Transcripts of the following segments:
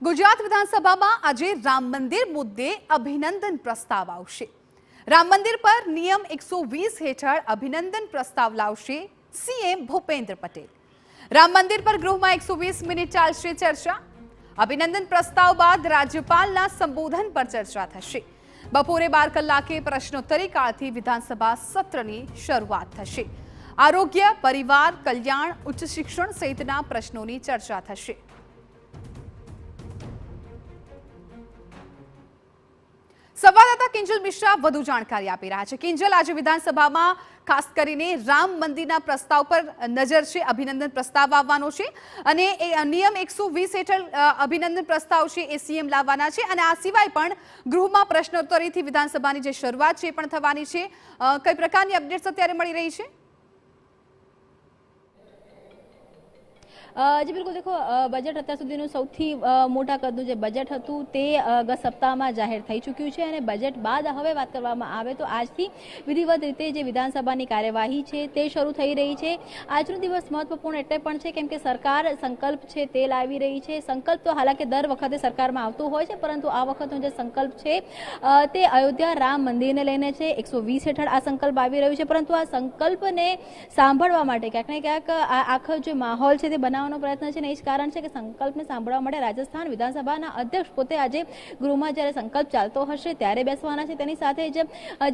ગુજરાત વિધાનસભામાં આજે રામ મંદિર મુદ્દે અભિનંદન પ્રસ્તાવ આવશે। રામ મંદિર પર નિયમ 120 હેઠળ અભિનંદન પ્રસ્તાવ લાવશે સીએમ ભૂપેન્દ્ર પટેલ। રામ મંદિર પર ગૃહમાં 120 મિનિટ ચાલશે ચર્ચા। અભિનંદન પ્રસ્તાવ બાદ રાજ્યપાલના સંબોધન પર ચર્ચા થશે। બપોરે 12 કલાકે પ્રશ્નોત્તરી કાળથી વિધાનસભા સત્રની શરૂઆત થશે। આરોગ્ય, પરિવાર કલ્યાણ, ઉચ્ચ શિક્ષણ સહિતના પ્રશ્નોની ચર્ચા થશે। સંવાદદાતા કિંજલ મિશ્રા વધુ જાણકારી આપી રહ્યા છે। કિંજલ, આજે વિધાનસભામાં ખાસ કરીને રામ મંદિરના પ્રસ્તાવ પર નજર છે। અભિનંદન પ્રસ્તાવ આવવાનો છે અને નિયમ 120 હેઠળ અભિનંદન પ્રસ્તાવ છે એ સીએમ લાવવાના છે અને આ સિવાય પણ ગૃહમાં પ્રશ્નોત્તરીથી વિધાનસભાની જે શરૂઆત છે એ પણ થવાની છે। કઈ પ્રકારની અપડેટ્સ અત્યારે મળી રહી છે? जी बिल्कुल, देखो बजेट अत्यार सुधीનું સૌથી મોટા કદનું જે બજેટ હતું તે ગત સપ્તાહમાં જાહેર થઈ ચૂક્યું છે અને બજેટ બાદ હવે વાત કરવામાં આવે તો આજથી વિધિવત રીતે જે વિધાનસભાની કાર્યવાહી છે તે શરૂ થઈ રહી છે। આજનો દિવસ મહત્વપૂર્ણ એટલે પણ છે કેમ કે સરકાર સંકલ્પ છે તે લાવી રહી છે। સંકલ્પ તો હાલાકી દર વખતે સરકારમાં આવતો હોય છે, પરંતુ આ વખતનો જે સંકલ્પ છે તે અયોધ્યા રામ મંદિરને લઈને છે। 120 હેઠળ આ સંકલ્પ આવી રહ્યું છે, પરંતુ આ સંકલ્પને સાંભળવા માટે ક્યાંક ને ક્યાંક આખો જે માહોલ છે તે પ્રયત્ન છે ને એ જ કારણ છે કે સંકલ્પને સાંભળવા માટે રાજસ્થાન વિધાનસભાના અધ્યક્ષ પોતે આજે ગૃહમાં જ્યારે સંકલ્પ ચાલતો હશે ત્યારે બેસવાના છે। તેની સાથે જ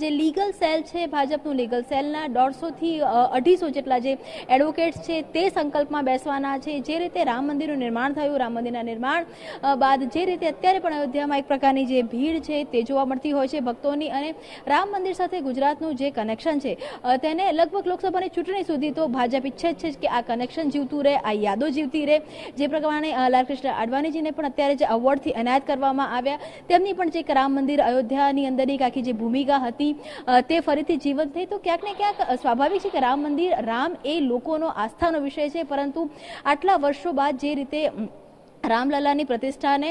જે લીગલ સેલ છે ભાજપનું લીગલ સેલના 150 થી 250 જેટલા જે એડવોકેટ્સ છે તે સંકલ્પમાં બેસવાના છે। જે રીતે રામ મંદિરનું નિર્માણ થયું, રામ મંદિરના નિર્માણ બાદ જે રીતે અત્યારે પણ અયોધ્યામાં એક પ્રકારની જે ભીડ છે તે જોવા મળતી હોય છે ભક્તોની, અને રામ મંદિર સાથે ગુજરાતનું જે કનેક્શન છે તેને લગભગ લોકસભાની ચૂંટણી સુધી તો ભાજપ ઈચ્છે છે કે આ કનેક્શન જીવતું રહે, આ યાદો જીવતી રહે। જે પ્રમાણે લાલકૃષ્ણ અડવાણીજીને પણ અત્યારે જે એવોર્ડથી એનાયત કરવામાં આવ્યા, તેમની પણ જે રામ મંદિર અયોધ્યાની અંદરની આખી જે ભૂમિકા હતી તે ફરીથી જીવંત થઈ। તો ક્યાંક ને ક્યાંક સ્વાભાવિક છે કે રામ મંદિર, રામ એ લોકોનો આસ્થાનો વિષય છે, પરંતુ આટલા વર્ષો બાદ જે રીતે રામલલાની પ્રતિષ્ઠાને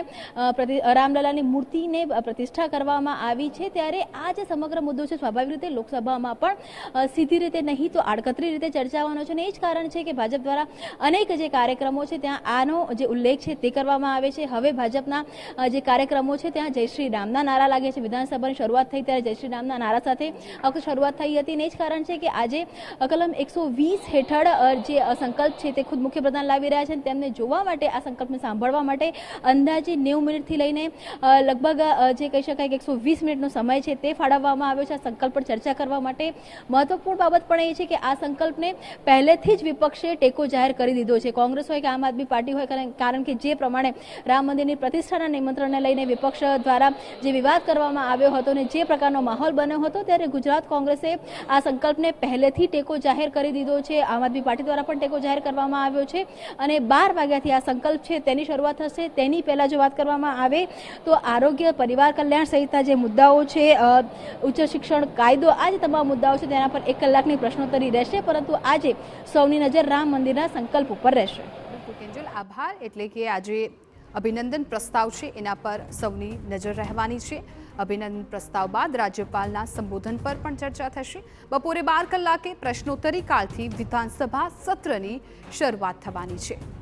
રામલલાની મૂર્તિને પ્રતિષ્ઠા કરવામાં આવી છે ત્યારે આ જે સમગ્ર મુદ્દો છે સ્વાભાવિક રીતે લોકસભામાં પણ સીધી રીતે નહીં તો આડકતરી રીતે ચર્ચાવાનો છે અને એ જ કારણ છે કે ભાજપ દ્વારા અનેક જે કાર્યક્રમો છે ત્યાં આનો જે ઉલ્લેખ છે તે કરવામાં આવે છે। હવે ભાજપના જે કાર્યક્રમો છે ત્યાં જય શ્રી રામના નારા લાગે છે। વિધાનસભાની શરૂઆત થઈ ત્યારે જય શ્રી રામના નારા સાથે શરૂઆત થઈ હતી અને એ જ કારણ છે કે આજે કલમ 120 હેઠળ જે સંકલ્પ છે તે ખુદ મુખ્યપ્રધાન લાવી રહ્યા છે અને તેમને જોવા માટે આ સંકલ્પને સાંભળવા માટે અંદાજે 90 મિનિટથી લઈને લગભગ જે કહી શકાય કે 120 મિનિટનો સમય છે તે ફાળવવામાં આવ્યો છે આ સંકલ્પ પર ચર્ચા કરવા માટે। મહત્વપૂર્ણ બાબત પણ એ છે કે આ સંકલ્પને પહેલેથી જ વિપક્ષે ટેકો જાહેર કરી દીધો છે, કોંગ્રેસ હોય કે આમ આદમી પાર્ટી હોય, કારણ કે જે પ્રમાણે રામ મંદિરની પ્રતિષ્ઠાના નિમંત્રણને લઈને વિપક્ષ દ્વારા જે વિવાદ કરવામાં આવ્યો હતો અને જે પ્રકારનો માહોલ બન્યો હતો ત્યારે ગુજરાત કોંગ્રેસે આ સંકલ્પને પહેલેથી ટેકો જાહેર કરી દીધો છે। આમ આદમી પાર્ટી દ્વારા પણ ટેકો જાહેર કરવામાં આવ્યો છે અને 12 વાગ્યાથી આ સંકલ્પ છે તેની શરૂઆત થશે। તેની પહેલા જો વાત કરવામાં આવે તો આરોગ્ય, પરિવાર કલ્યાણ સહિતના જે મુદ્દાઓ છે, ઉચ્ચ શિક્ષણ કાયદો, આ જે તમામ મુદ્દાઓ છે તેના પર 1 કલાકની પ્રશ્નોત્તરી રહેશે, પરંતુ આજે સૌની નજર રામ મંદિરના સંકલ્પ ઉપર રહેશે। કિંજલ, આભાર। એટલે કે આજે અભિનંદન પ્રસ્તાવ છે એના પર સૌની નજર રહેવાની છે। અભિનંદન પ્રસ્તાવ બાદ રાજ્યપાલના સંબોધન પર પણ ચર્ચા થશે। બપોરે 12 કલાકે પ્રશ્નોત્તરી કાળથી વિધાનસભા સત્રની શરૂઆત થવાની છે।